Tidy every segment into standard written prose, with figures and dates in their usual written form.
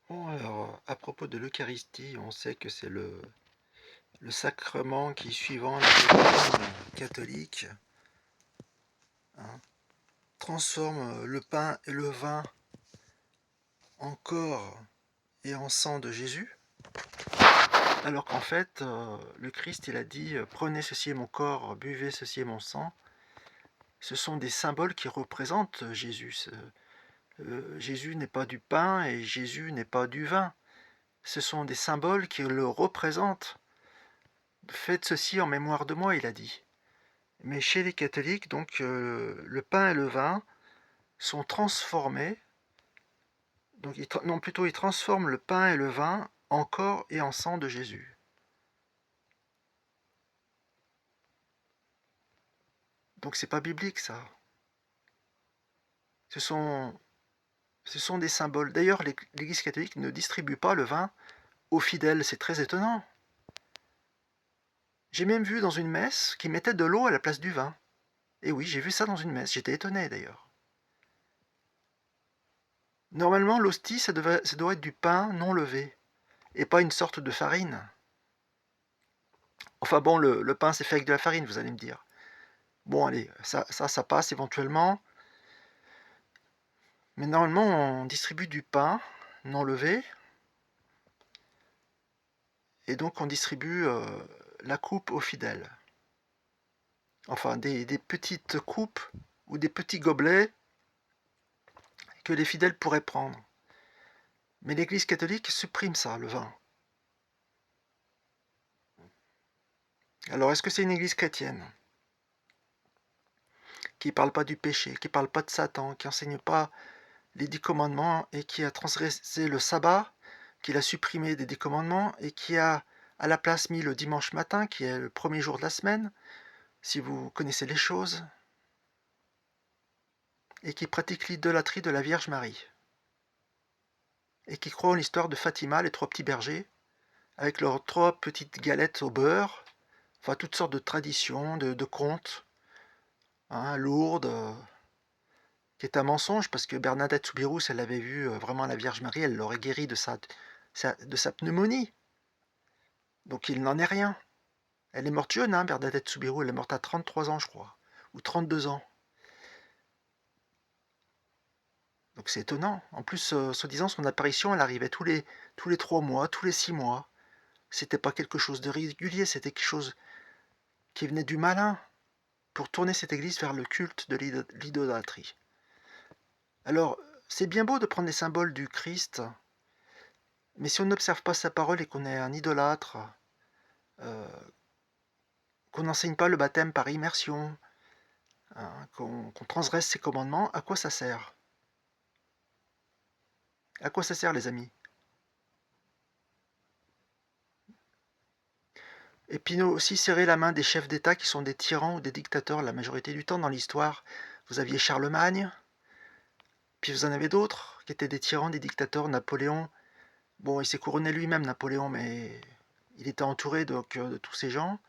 Bon, alors, à propos de l'Eucharistie, on sait que c'est le sacrement qui, suivant la doctrine catholique, hein, transforme le pain et le vin en corps et en sang de Jésus, alors qu'en fait, le Christ, il a dit « Prenez, ceci est mon corps, buvez, ceci est mon sang ». Ce sont des symboles qui représentent Jésus. Jésus n'est pas du pain et Jésus n'est pas du vin. Ce sont des symboles qui le représentent. Faites ceci en mémoire de moi, il a dit. Mais chez les catholiques, donc, le pain et le vin sont transformés. Donc, non, plutôt, ils transforment le pain et le vin en corps et en sang de Jésus. Donc, c'est pas biblique, ça. Ce sont des symboles. D'ailleurs, l'Église catholique ne distribue pas le vin aux fidèles. C'est très étonnant. J'ai même vu dans une messe qu'ils mettaient de l'eau à la place du vin. Et oui, j'ai vu ça dans une messe. J'étais étonné, d'ailleurs. Normalement, l'hostie, ça doit être du pain non levé, et pas une sorte de farine. Enfin bon, le pain, c'est fait avec de la farine, vous allez me dire. Bon, allez, ça passe éventuellement. Mais normalement, on distribue du pain non levé, et donc on distribue la coupe aux fidèles. Enfin, des petites coupes ou des petits gobelets que les fidèles pourraient prendre. Mais l'Église catholique supprime ça, le vin. Alors, est-ce que c'est une Église chrétienne qui ne parle pas du péché, qui ne parle pas de Satan, qui n'enseigne pas les 10 commandements et qui a transgressé le sabbat, qui l'a supprimé des 10 commandements et qui a à la place mis le dimanche matin, qui est le premier jour de la semaine, si vous connaissez les choses, et qui pratique l'idolâtrie de la Vierge Marie, et qui croit en l'histoire de Fatima, les 3 petits bergers, avec leurs 3 petites galettes au beurre, enfin toutes sortes de traditions, de contes, hein, lourdes, qui est un mensonge, parce que Bernadette Soubirous, elle avait vu vraiment la Vierge Marie, elle l'aurait guérie de sa pneumonie. Donc il n'en est rien. Elle est morte jeune, hein, Bernadette Soubirous, elle est morte à 33 ans, je crois, ou 32 ans. Donc c'est étonnant. En plus, soi-disant, son apparition, elle arrivait tous les 3 mois, tous les 6 mois. C'était pas quelque chose de régulier, c'était quelque chose qui venait du malin pour tourner cette église vers le culte de l'idolâtrie. Alors, c'est bien beau de prendre les symboles du Christ, mais si on n'observe pas sa parole et qu'on est un idolâtre, euh, qu'on n'enseigne pas le baptême par immersion, hein, qu'on transgresse ses commandements, à quoi ça sert? À quoi ça sert, les amis? Et puis nous aussi serrer la main des chefs d'État qui sont des tyrans ou des dictateurs la majorité du temps dans l'histoire. Vous aviez Charlemagne, puis vous en avez d'autres qui étaient des tyrans, des dictateurs. Napoléon, bon, il s'est couronné lui-même, Napoléon, mais il était entouré donc, de tous ces gens.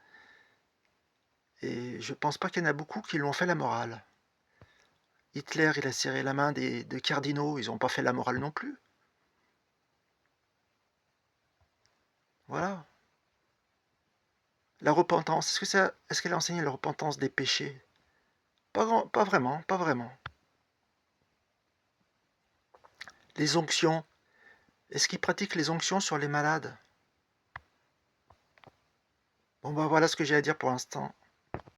Et je pense pas qu'il y en a beaucoup qui lui ont fait la morale. Hitler, il a serré la main des cardinaux, ils n'ont pas fait la morale non plus. Voilà. La repentance, est-ce qu'elle a enseigné la repentance des péchés? Pas vraiment, pas vraiment. Les onctions, est-ce qu'il pratique les onctions sur les malades? Bon, bah voilà ce que j'ai à dire pour l'instant.